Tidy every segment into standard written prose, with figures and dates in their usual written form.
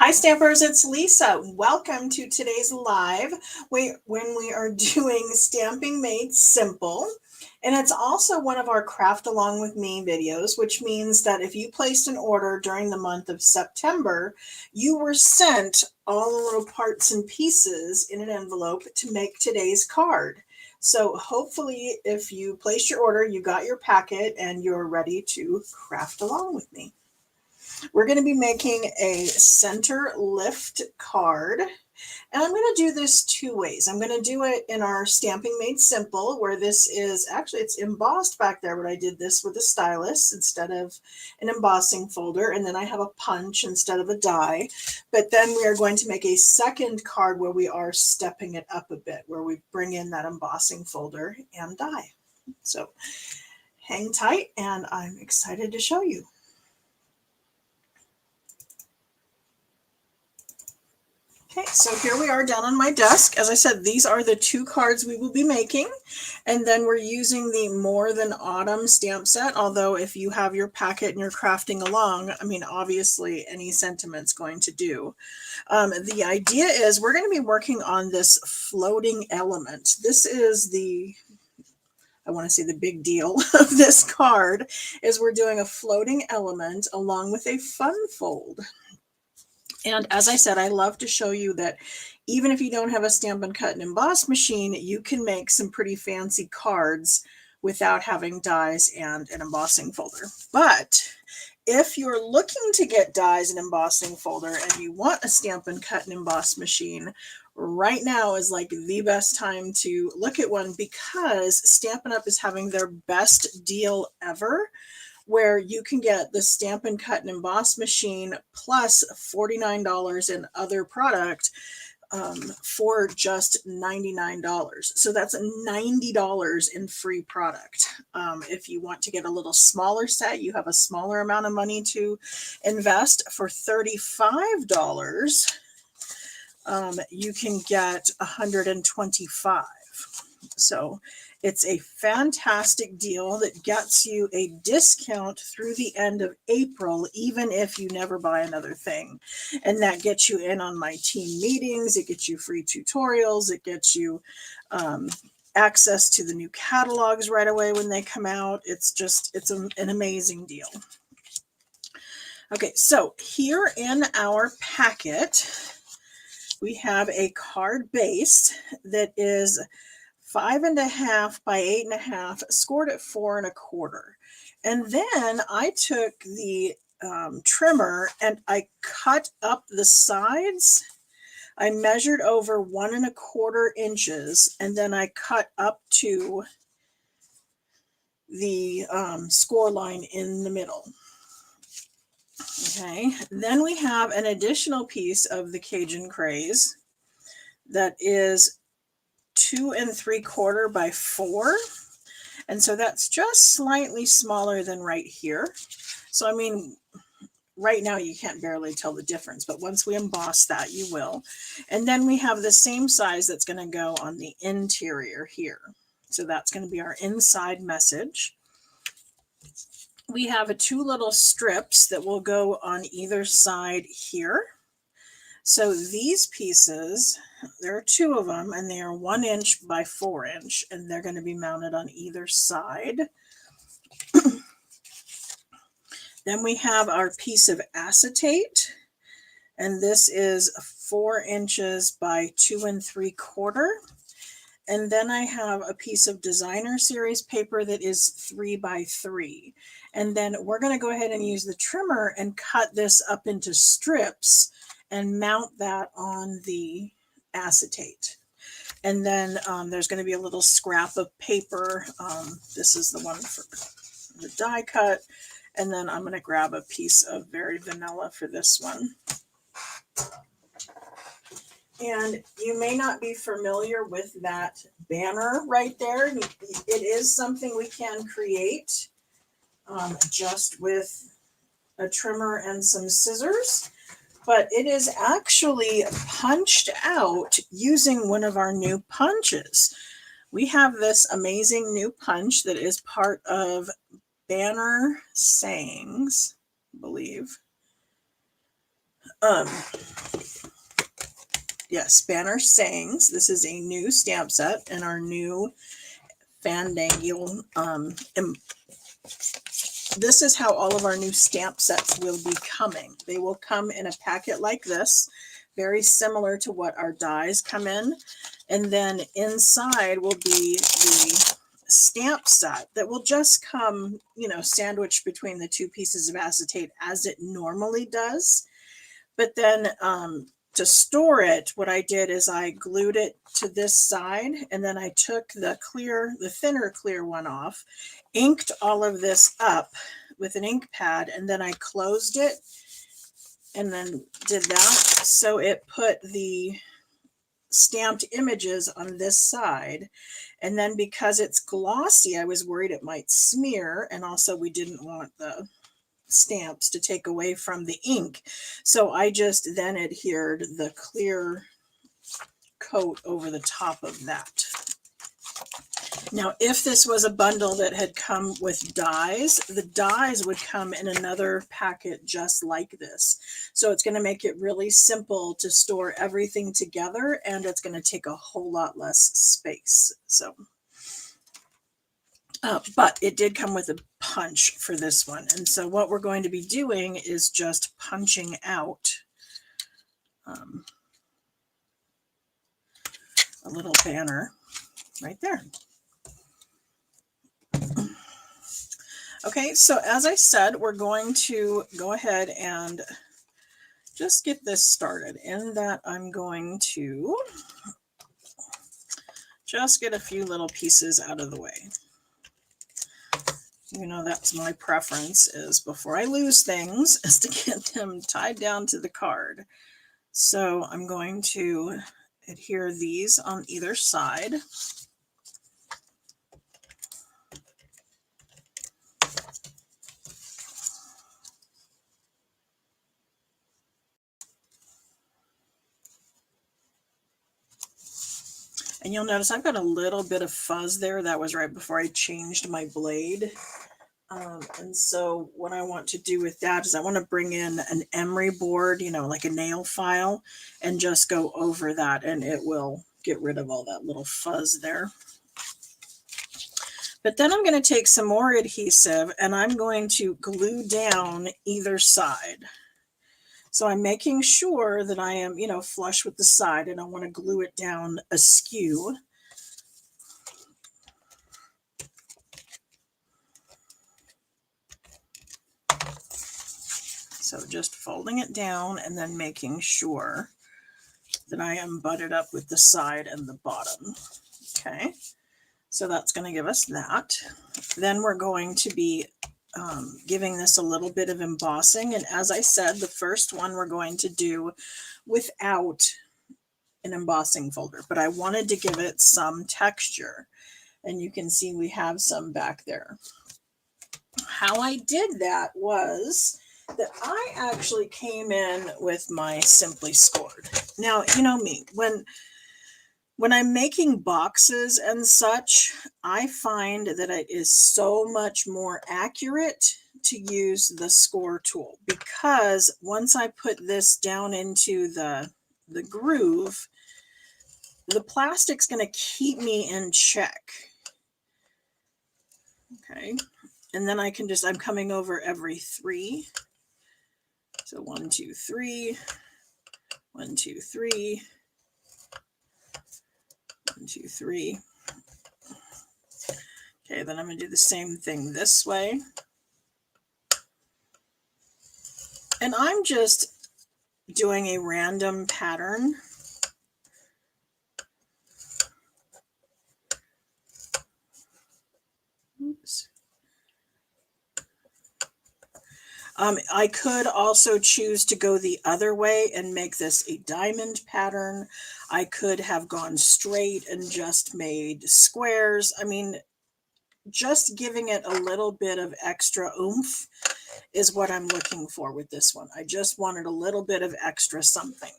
Hi Stampers, it's Lisa. Welcome to today's live when we are doing Stamping Made Simple. And it's also one of our Craft Along With Me videos, which means that if you placed an order during the month of September, you were sent all the little parts and pieces in an envelope to make today's card. So hopefully if you placed your order, you got your packet and you're ready to craft along with me. We're going to be making a center lift card. And I'm going to do this two ways. I'm going to do it in our Stamping Made Simple, where this is actually, it's embossed back there, but I did this with a stylus instead of an embossing folder. And then I have a punch instead of a die. But then we are going to make a second card where we are stepping it up a bit, where we bring in that embossing folder and die. So hang tight, and I'm excited to show you. Okay, so here we are down on my desk. As I said, these are the two cards we will be making. And then we're using the More Than Autumn stamp set. Although if you have your packet and you're crafting along, I mean, obviously any sentiment's going to do. The idea is we're going to be working on this floating element. This is I want to say the big deal of this card is we're doing a floating element along with a fun fold. And as I said, I love to show you that even if you don't have a Stampin' Cut and Emboss machine, you can make some pretty fancy cards without having dies and an embossing folder. But if you're looking to get dies and embossing folder and you want a Stampin' Cut and Emboss machine, right now is like the best time to look at one, because Stampin' Up! Is having their best deal ever, where you can get the Stampin' Cut and Emboss machine plus $49 in other product for just $99. So that's $90 in free product. If you want to get a little smaller set, you have a smaller amount of money to invest. For $35, you can get 125. So it's a fantastic deal that gets you a discount through the end of April, even if you never buy another thing. And that gets you in on my team meetings. It gets you free tutorials. It gets you access to the new catalogs right away when they come out. It's an amazing deal. Okay, so here in our packet, we have a card base that is 5.5 by 8.5, scored at 4 1/4. And then I took the trimmer and I cut up the sides. I measured over 1 1/4 inches, and then I cut up to the score line in the middle. Okay, then we have an additional piece of the Cajun Craze that is 2 3/4 by 4. And so that's just slightly smaller than right here. So, I mean, right now you can't barely tell the difference, but once we emboss that, you will. And then we have the same size that's going to go on the interior here. So that's going to be our inside message. We have 2 little strips that will go on either side here. So these pieces, there are 2 of them, and they are 1 inch by 4 inch, and they're going to be mounted on either side. Then we have our piece of acetate, and this is 4 inches by 2 3/4. And then I have a piece of designer series paper that is 3 by 3. And then we're going to go ahead and use the trimmer and cut this up into strips and mount that on the acetate. And then there's going to be a little scrap of paper. This is the one for the die cut. And then I'm going to grab a piece of Very Vanilla for this one. And you may not be familiar with that banner right there. It is something we can create just with a trimmer and some scissors. But it is actually punched out using one of our new punches. We have this amazing new punch that is part of Banner Sayings, I believe. Yes, Banner Sayings. This is a new stamp set and our new Fandangle. This is how all of our new stamp sets will be coming. They will come in a packet like this, very similar to what our dies come in. And then inside will be the stamp set that will just come, you know, sandwiched between the two pieces of acetate as it normally does. But then to store it, what I did is I glued it to this side, and then I took the thinner clear one off, inked all of this up with an ink pad, and then I closed it and then did that. So it put the stamped images on this side. And then because it's glossy, I was worried it might smear. And also we didn't want the stamps to take away from the ink. So I just then adhered the clear coat over the top of that. Now, if this was a bundle that had come with dies, the dies would come in another packet just like this. So it's going to make it really simple to store everything together, and it's going to take a whole lot less space. So, but it did come with a punch for this one. And so what we're going to be doing is just punching out a little banner right there. Okay, so as I said, we're going to go ahead and just get this started. In that, I'm going to just get a few little pieces out of the way. You know, that's my preference, is before I lose things, is to get them tied down to the card. So I'm going to adhere these on either side. And you'll notice I've got a little bit of fuzz there. That was right before I changed my blade. And so what I want to do with that is I want to bring in an emery board, you know, like a nail file, and just go over that, and it will get rid of all that little fuzz there. But then I'm going to take some more adhesive and I'm going to glue down either side. So I'm making sure that I am, you know, flush with the side, and I want to glue it down askew. So just folding it down and then making sure that I am butted up with the side and the bottom. Okay, so that's going to give us that. Then we're going to be giving this a little bit of embossing. And as I said, the first one we're going to do without an embossing folder, but I wanted to give it some texture. And you can see we have some back there. How I did that was that I actually came in with my Simply Scored. Now, you know me, when I'm making boxes and such, I find that it is so much more accurate to use the score tool, because once I put this down into the groove, the plastic's going to keep me in check. Okay, and then I can just, I'm coming over every 3. So 1, 2, 3, 1, 2, 3. 1, 2, 3. Okay, then I'm going to do the same thing this way. And I'm just doing a random pattern. Oops. I could also choose to go the other way and make this a diamond pattern. I could have gone straight and just made squares. I mean, just giving it a little bit of extra oomph is what I'm looking for with this one. I just wanted a little bit of extra something.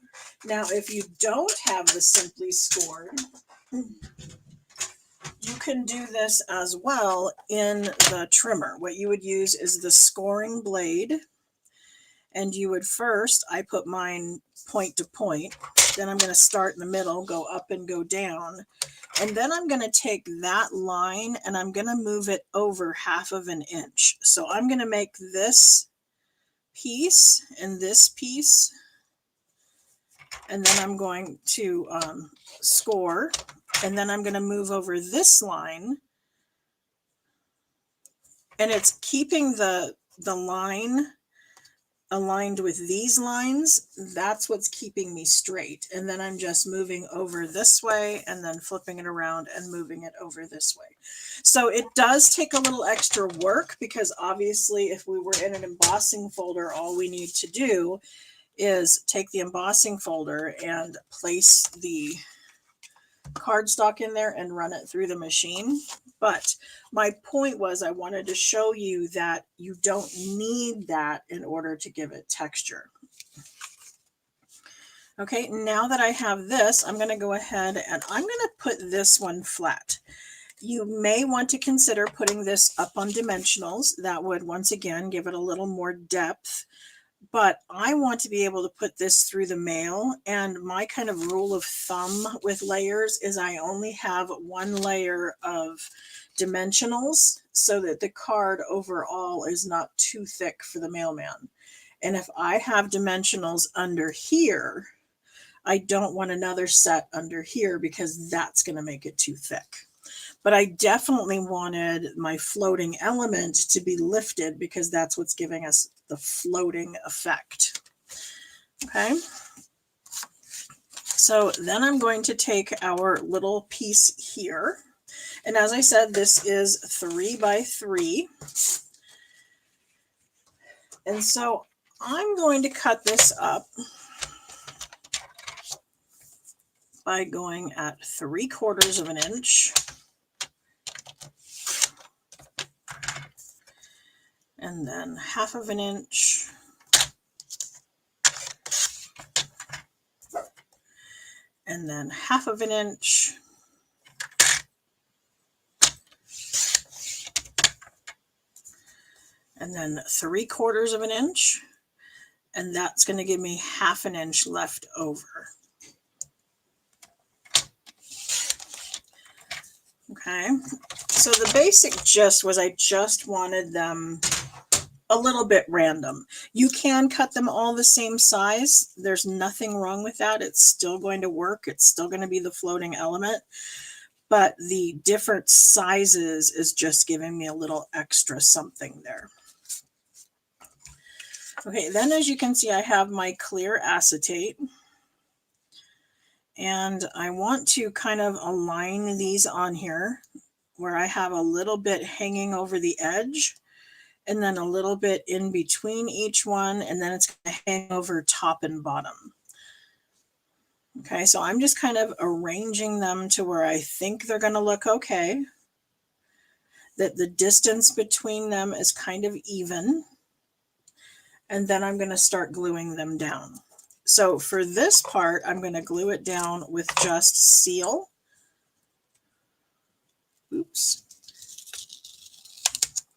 Now, if you don't have the Simply Scored, you can do this as well in the trimmer. What you would use is the scoring blade, and you would first, I put mine point to point, Then I'm going to start in the middle, go up and go down. And then I'm going to take that line and I'm going to move it over 1/2 inch. So I'm going to make this piece and this piece. And then I'm going to score. And then I'm going to move over this line. And it's keeping the line aligned with these lines. That's what's keeping me straight. And then I'm just moving over this way and then flipping it around and moving it over this way. So it does take a little extra work because obviously if we were in an embossing folder, all we need to do is take the embossing folder and place the cardstock in there and run it through the machine. But my point was I wanted to show you that you don't need that in order to give it texture. Okay, now that I have this, I'm going to go ahead and I'm going to put this one flat. You may want to consider putting this up on dimensionals. That would once again give it a little more depth. But I want to be able to put this through the mail, and my kind of rule of thumb with layers is I only have one layer of dimensionals so that the card overall is not too thick for the mailman. And if I have dimensionals under here, I don't want another set under here because that's going to make it too thick. But I definitely wanted my floating element to be lifted because that's what's giving us the floating effect. Okay. So then I'm going to take our little piece here. And as I said, this is 3 by 3. And so I'm going to cut this up by going at 3/4 inch. And then 1/2 inch. And then 1/2 inch. And then 3/4 inch. And that's going to give me 1/2 inch left over. Okay, so the basic gist was I just wanted them a little bit random. You can cut them all the same size. There's nothing wrong with that. It's still going to work. It's still going to be the floating element. But the different sizes is just giving me a little extra something there. Okay, then as you can see, I have my clear acetate. And I want to kind of align these on here where I have a little bit hanging over the edge and then a little bit in between each one, and then it's going to hang over top and bottom. Okay, so I'm just kind of arranging them to where I think they're going to look okay, that the distance between them is kind of even, and then I'm going to start gluing them down. So for this part, I'm going to glue it down with just seal. Oops.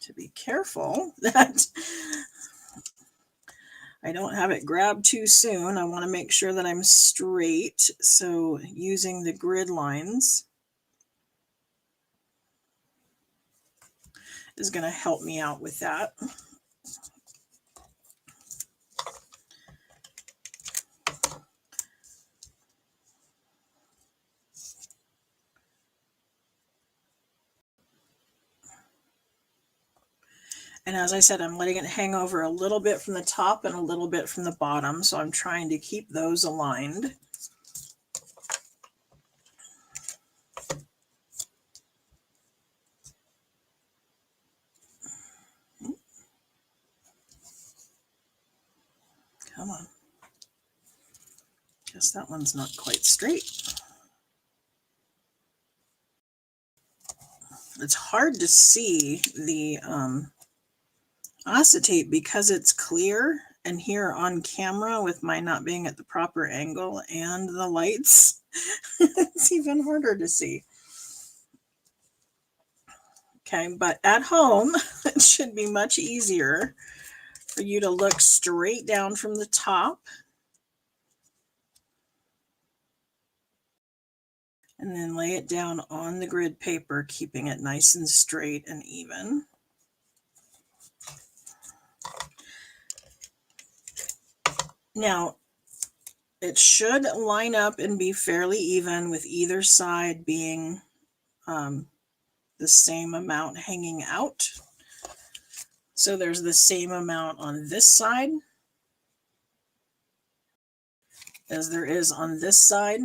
To be careful that I don't have it grab too soon. I want to make sure that I'm straight. So using the grid lines is going to help me out with that. And as I said, I'm letting it hang over a little bit from the top and a little bit from the bottom. So I'm trying to keep those aligned. Come on. Guess that one's not quite straight. It's hard to see the acetate because it's clear, and here on camera with mine not being at the proper angle and the lights, it's even harder to see. Okay, but at home, it should be much easier for you to look straight down from the top And then lay it down on the grid paper, keeping it nice and straight and even. Now, it should line up and be fairly even, with either side being the same amount hanging out. So there's the same amount on this side as there is on this side.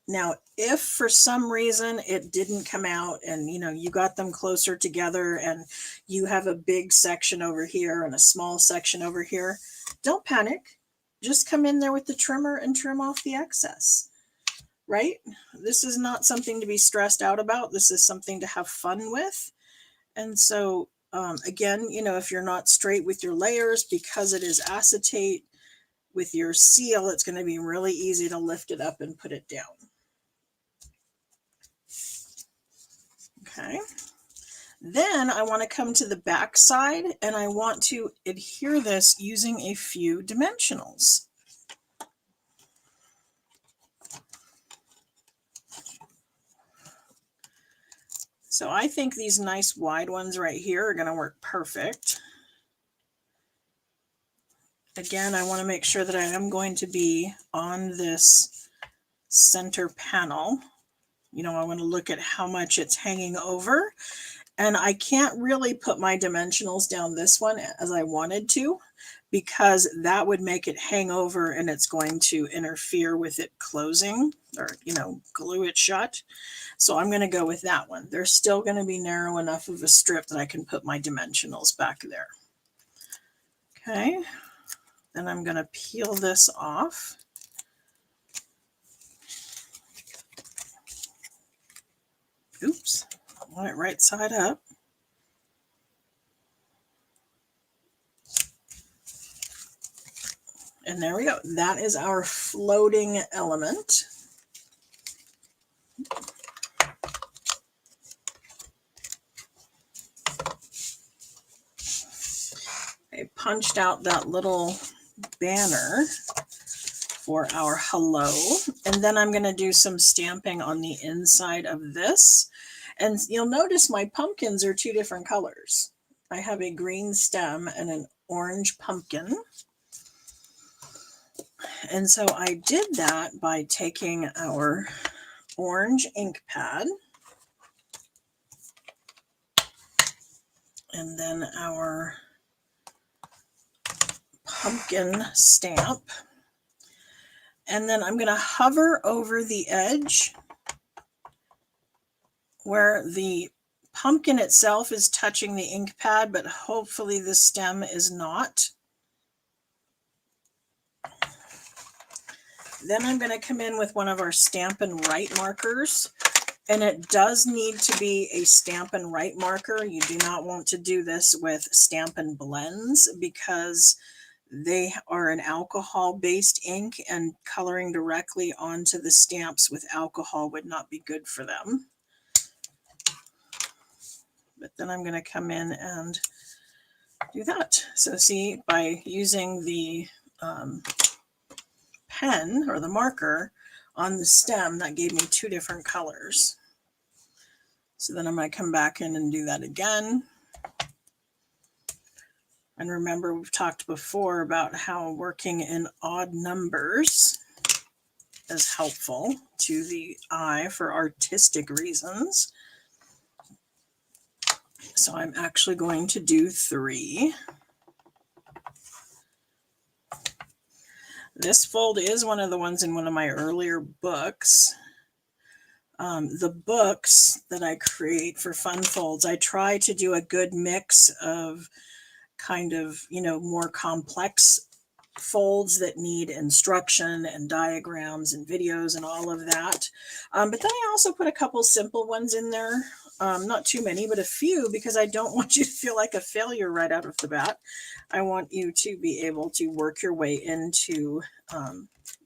Now, if for some reason it didn't come out and, you know, you got them closer together and you have a big section over here and a small section over here, don't panic. Just come in there with the trimmer and trim off the excess, right? This is not something to be stressed out about. This is something to have fun with. And so, again, you know, if you're not straight with your layers because it is acetate, with your seal, it's going to be really easy to lift it up and put it down. Okay. Then I want to come to the back side and I want to adhere this using a few dimensionals. So I think these nice wide ones right here are going to work perfect. Again, I want to make sure that I am going to be on this center panel. You know, I want to look at how much it's hanging over, and I can't really put my dimensionals down this one as I wanted to, because that would make it hang over and it's going to interfere with it closing, or, you know, glue it shut. So I'm going to go with that one. There's still going to be narrow enough of a strip that I can put my dimensionals back there. Okay. Then I'm going to peel this off. Oops, I want it right side up. And there we go. That is our floating element. I punched out that little banner for our hello, and then I'm going to do some stamping on the inside of this. And you'll notice my pumpkins are two different colors. I have a green stem and an orange pumpkin. And so I did that by taking our orange ink pad and then our pumpkin stamp. And then I'm going to hover over the edge where the pumpkin itself is touching the ink pad, but hopefully the stem is not. Then I'm going to come in with one of our Stampin' Write markers, and it does need to be a Stampin' Write marker. You do not want to do this with Stampin' Blends because they are an alcohol-based ink, and coloring directly onto the stamps with alcohol would not be good for them. But then I'm going to come in and do that. So see, by using the pen or the marker on the stem, that gave me two different colors. So then I'm going to come back in and do that again. And remember, we've talked before about how working in odd numbers is helpful to the eye for artistic reasons. So I'm actually going to do 3. This fold is one of the ones in one of my earlier books. The books that I create for fun folds, I try to do a good mix of kind of, you know, more complex folds that need instruction and diagrams and videos and all of that. But then I also put a couple simple ones in there. Not too many, but a few, because I don't want you to feel like a failure right out of the bat. I want you to be able to work your way into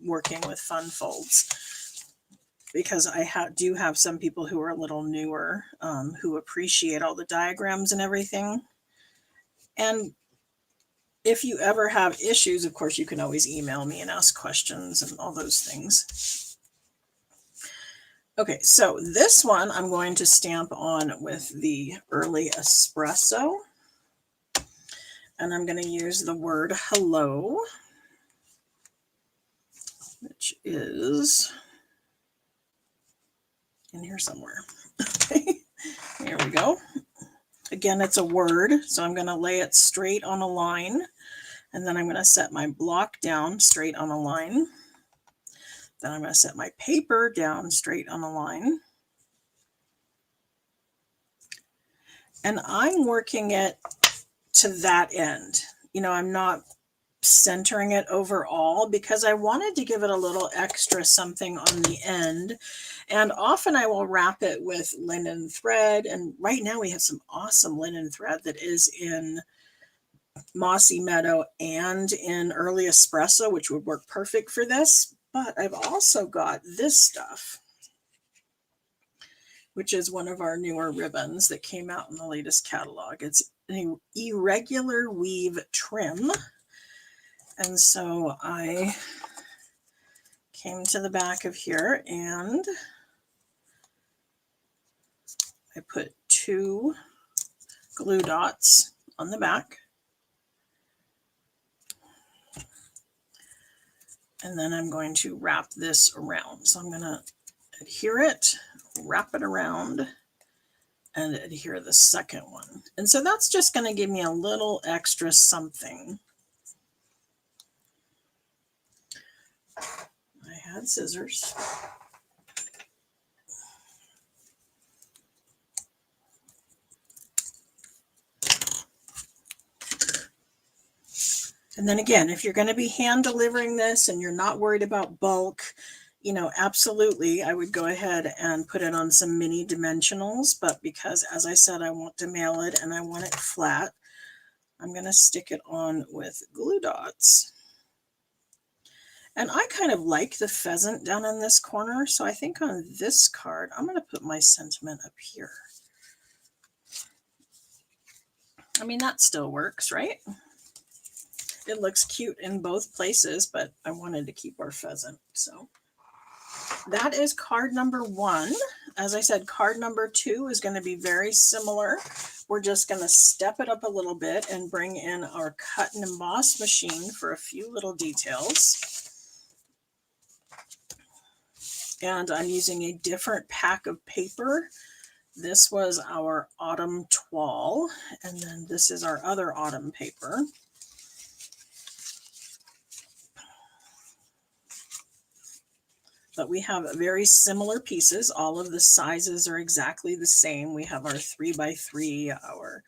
working with fun folds, because I do have some people who are a little newer who appreciate all the diagrams and everything. And if you ever have issues, of course, you can always email me and ask questions and all those things. Okay, so this one I'm going to stamp on with the Early Espresso. And I'm going to use the word hello, which is in here somewhere. Okay, here we go. Again, it's a word, so I'm going to lay it straight on a line, and then I'm going to set my block down straight on a line. Then I'm going to set my paper down straight on a line. And I'm working it to that end. You know, I'm not centering it overall because I wanted to give it a little extra something on the end. And often I will wrap it with linen thread. And right now we have some awesome linen thread that is in Mossy Meadow and in Early Espresso, which would work perfect for this. But I've also got this stuff, which is one of our newer ribbons that came out in the latest catalog. It's an irregular weave trim. And so I came to the back of here and I put 2 glue dots on the back. And then I'm going to wrap this around. So I'm going to adhere it, wrap it around, and adhere the second one. And so that's just going to give me a little extra something. I had scissors. And then again, if you're going to be hand delivering this and you're not worried about bulk, you know, absolutely, I would go ahead and put it on some mini dimensionals. But because, as I said, I want to mail it and I want it flat, I'm going to stick it on with glue dots. And I kind of like the pheasant down in this corner. So I think on this card, I'm going to put my sentiment up here. I mean, that still works, right? It looks cute in both places, but I wanted to keep our pheasant. So that is card number 1. As I said, card number 2 is going to be very similar. We're just going to step it up a little bit and bring in our cut and emboss machine for a few little details. And I'm using a different pack of paper. This was our autumn toile, and then this is our other autumn paper. But we have very similar pieces. All of the sizes are exactly the same. We have our 3x3, our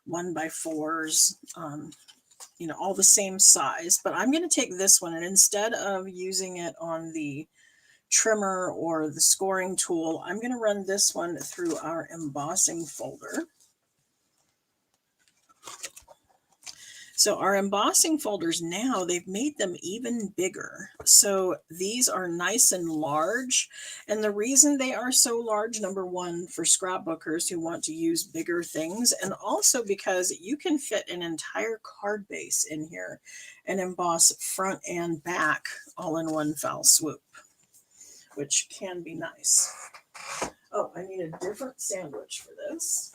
1x4s, you know, all the same size. But I'm going to take this one, and instead of using it on the trimmer or the scoring tool, I'm going to run this one through our embossing folder. So our embossing folders now, they've made them even bigger. So these are nice and large. And the reason they are so large, number one, for scrapbookers who want to use bigger things, and also because you can fit an entire card base in here and emboss front and back all in one foul swoop, which can be nice. Oh, I need a different sandwich for this.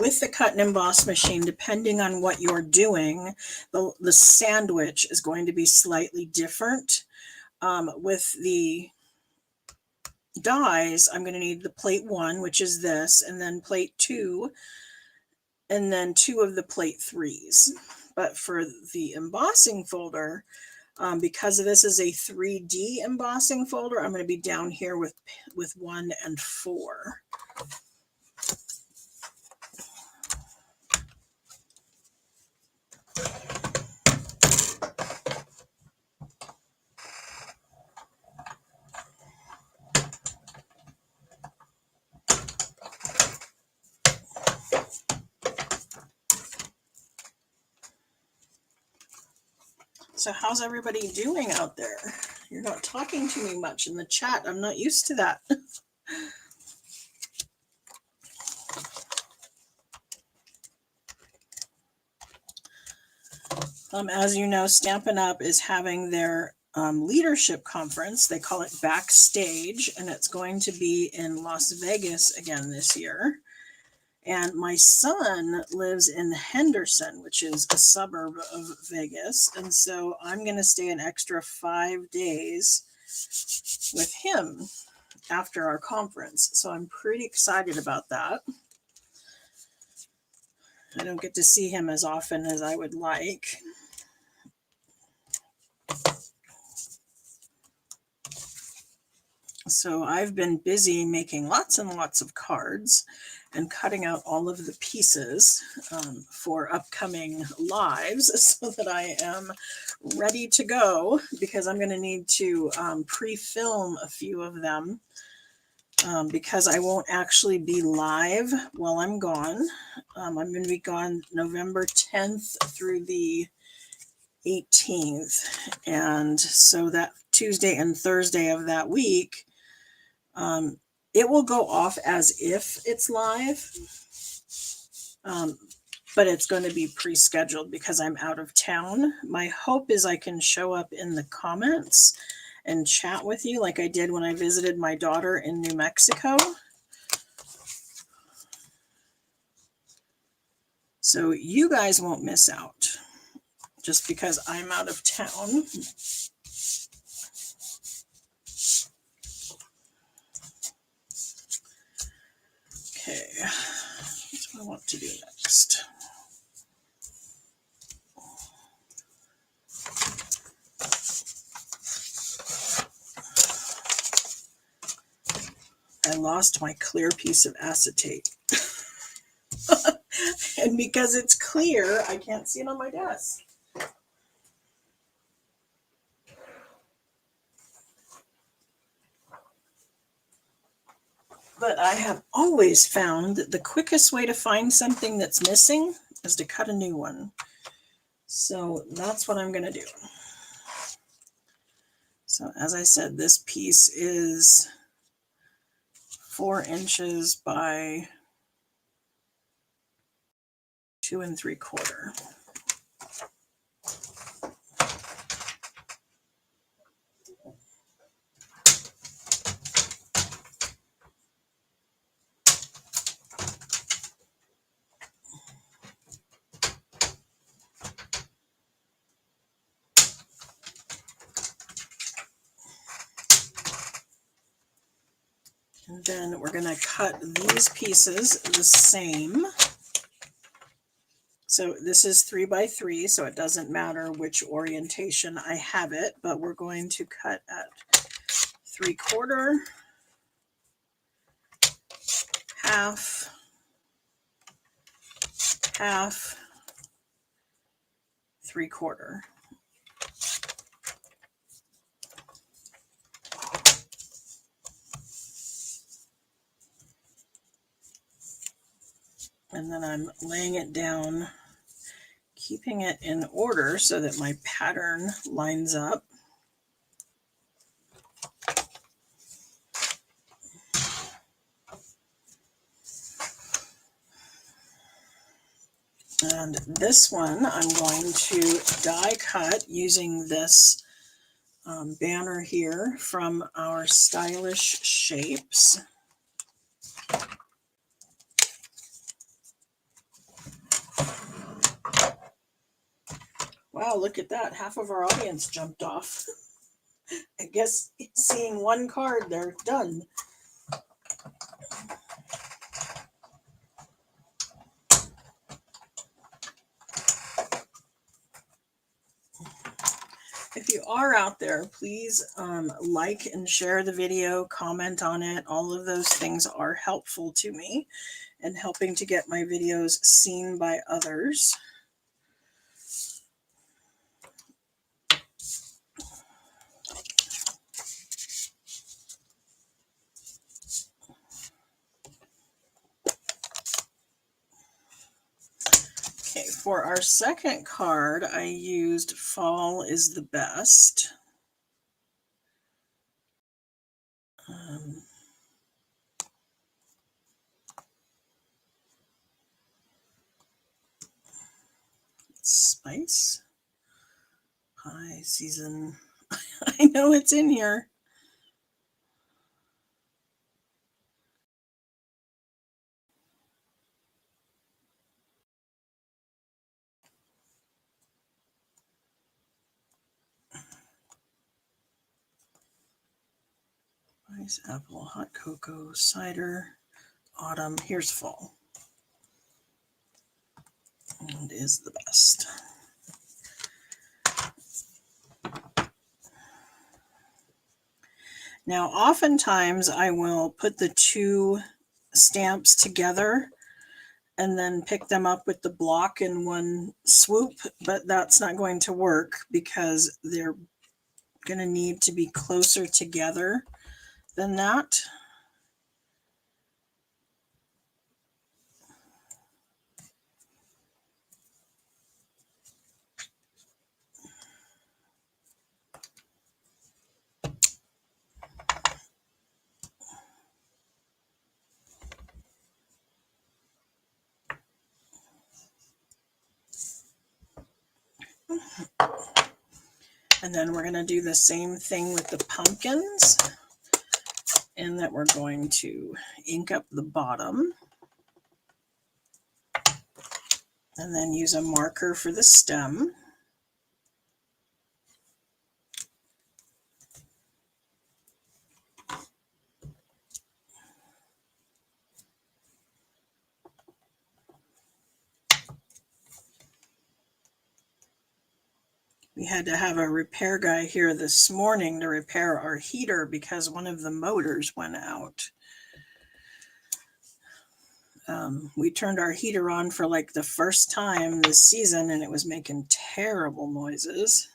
With the cut and emboss machine, depending on what you're doing, the sandwich is going to be slightly different. With the dies, I'm going to need the plate 1, which is this, and then plate 2, and then 2 of the plate 3s. But for the embossing folder, because this is a 3D embossing folder, I'm going to be down here with 1 and 4. So how's everybody doing out there? You're not talking to me much in the chat. I'm not used to that. As you know, Stampin' Up! Is having their leadership conference. They call it Backstage, and it's going to be in Las Vegas again this year. And my son lives in Henderson, which is a suburb of Vegas. And so I'm going to stay an extra 5 days with him after our conference. So I'm pretty excited about that. I don't get to see him as often as I would like. So I've been busy making lots and lots of cards and cutting out all of the pieces for upcoming lives so that I am ready to go, because I'm going to need to pre-film a few of them because I won't actually be live while I'm gone. I'm going to be gone November 10th through the 18th. And so that Tuesday and Thursday of that week, it will go off as if it's live, but it's going to be pre-scheduled because I'm out of town. My hope is I can show up in the comments and chat with you like I did when I visited my daughter in New Mexico. So you guys won't miss out just because I'm out of town. Okay, that's what I want to do next. I lost my clear piece of acetate. And because it's clear, I can't see it on my desk. But I have always found that the quickest way to find something that's missing is to cut a new one. So that's what I'm going to do. So as I said, this piece is 4 inches by 2 3/4. And then we're going to cut these pieces the same. So this is 3 by 3, so it doesn't matter which orientation I have it, but we're going to cut at 3/4, half, half, 3/4. And then I'm laying it down, keeping it in order so that my pattern lines up. And this one I'm going to die cut using this banner here from our Stylish Shapes. Wow, look at that. Half of our audience jumped off. I guess seeing one card, they're done. If you are out there, please like and share the video, comment on it. All of those things are helpful to me and helping to get my videos seen by others. Okay, for our second card, I used Fall is the Best. Spice. High season. I know it's in here. Ice, apple, hot cocoa, cider, autumn. Here's fall. And is the best. Now, oftentimes I will put the two stamps together and then pick them up with the block in one swoop, but that's not going to work because they're going to need to be closer together than that. And then we're going to do the same thing with the pumpkins, and that we're going to ink up the bottom and then use a marker for the stem. We had to have a repair guy here this morning to repair our heater because one of the motors went out. We turned our heater on for like the first time this season and it was making terrible noises.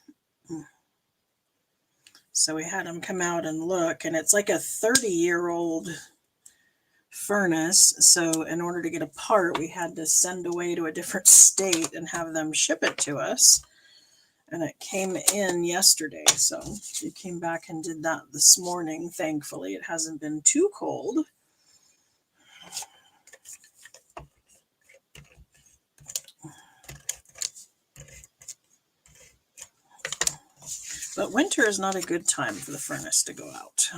So we had him come out and look, and it's like a 30-year-old furnace. So in order to get a part, we had to send away to a different state and have them ship it to us. And it came in yesterday. So we came back and did that this morning. Thankfully, it hasn't been too cold. But winter is not a good time for the furnace to go out.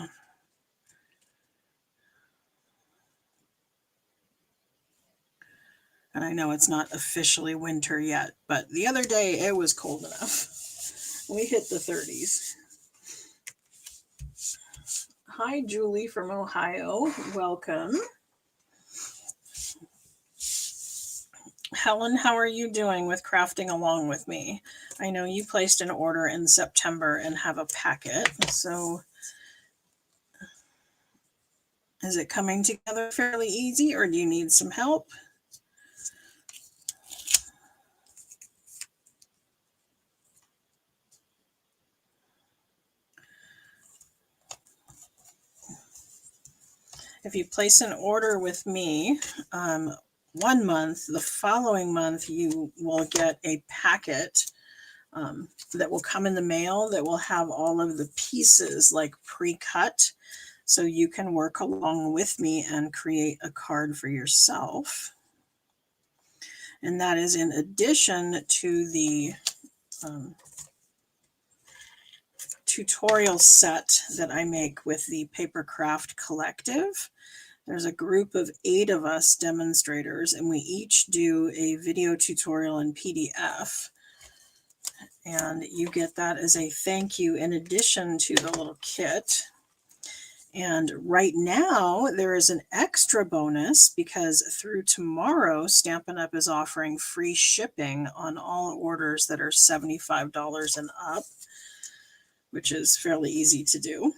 And I know it's not officially winter yet, but the other day it was cold enough. We hit the 30s. Hi, Julie from Ohio. Welcome. Helen, how are you doing with crafting along with me? I know you placed an order in September and have a packet. So is it coming together fairly easy, or do you need some help? If you place an order with me, 1 month, the following month you will get a packet that will come in the mail that will have all of the pieces like pre-cut, so you can work along with me and create a card for yourself. And that is in addition to the tutorial set that I make with the Paper Craft Collective. There's a group of 8 of us demonstrators, and we each do a video tutorial in PDF. And you get that as a thank you in addition to the little kit. And right now there is an extra bonus because through tomorrow, Stampin' Up! Is offering free shipping on all orders that are $75 and up, which is fairly easy to do.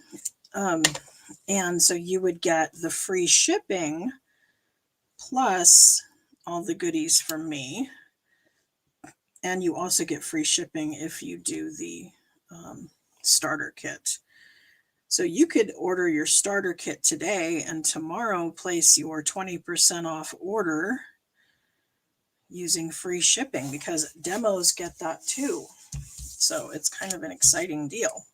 And so you would get the free shipping plus all the goodies from me. And you also get free shipping if you do the starter kit. So you could order your starter kit today and tomorrow place your 20% off order using free shipping, because demos get that too. So it's kind of an exciting deal.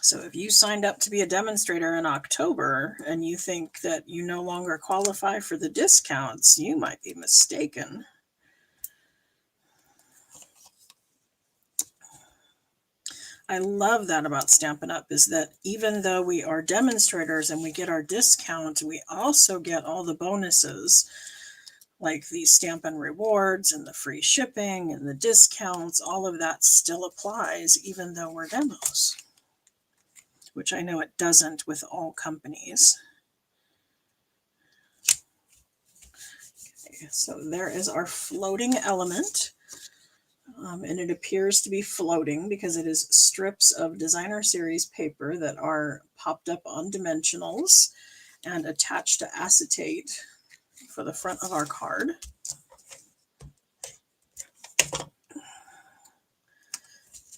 So if you signed up to be a demonstrator in October and you think that you no longer qualify for the discounts, you might be mistaken. I love that about Stampin' Up! Is that even though we are demonstrators and we get our discount, we also get all the bonuses like the Stampin' rewards and the free shipping and the discounts. All of that still applies even though we're demos, which I know it doesn't with all companies. Okay, so there is our floating element. And it appears to be floating because it is strips of designer series paper that are popped up on dimensionals and attached to acetate for the front of our card.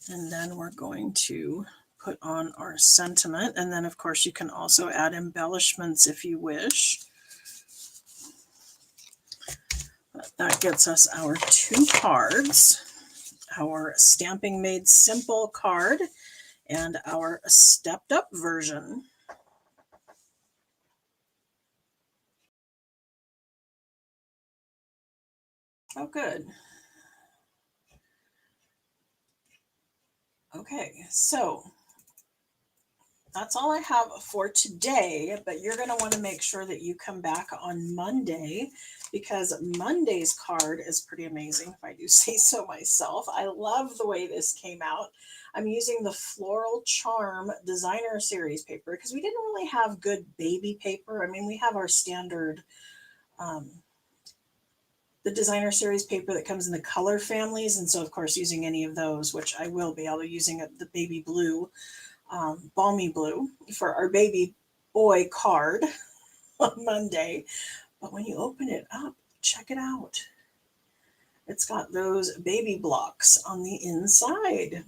And then we're going to put on our sentiment. And then, of course, you can also add embellishments if you wish. But that gets us our 2 cards. Our Stamping Made Simple card and our stepped up version. Oh, good. Okay, so that's all I have for today, but you're going to want to make sure that you come back on Monday because Monday's card is pretty amazing, if I do say so myself. I love the way this came out. I'm using the Floral Charm Designer Series paper because we didn't really have good baby paper. I mean, we have our standard, the Designer Series paper that comes in the color families. And so, of course, using any of those, which I will be, I'll be using the baby blue. Balmy blue for our baby boy card on Monday. But when you open it up, check it out. It's got those baby blocks on the inside.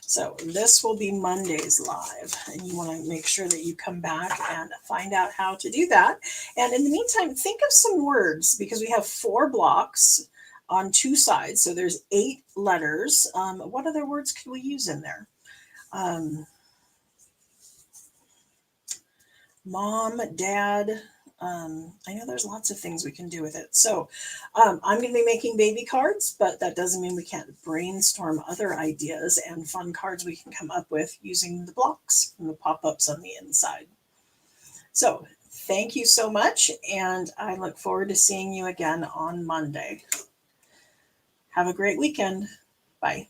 So this will be Monday's live, and you want to make sure that you come back and find out how to do that. And in the meantime, think of some words because we have 4 blocks on 2 sides. So there's 8 letters. What other words could we use in there? Mom, dad. I know there's lots of things we can do with it. So I'm going to be making baby cards, but that doesn't mean we can't brainstorm other ideas and fun cards we can come up with using the blocks and the pop-ups on the inside. So thank you so much, and I look forward to seeing you again on Monday. Have a great weekend. Bye.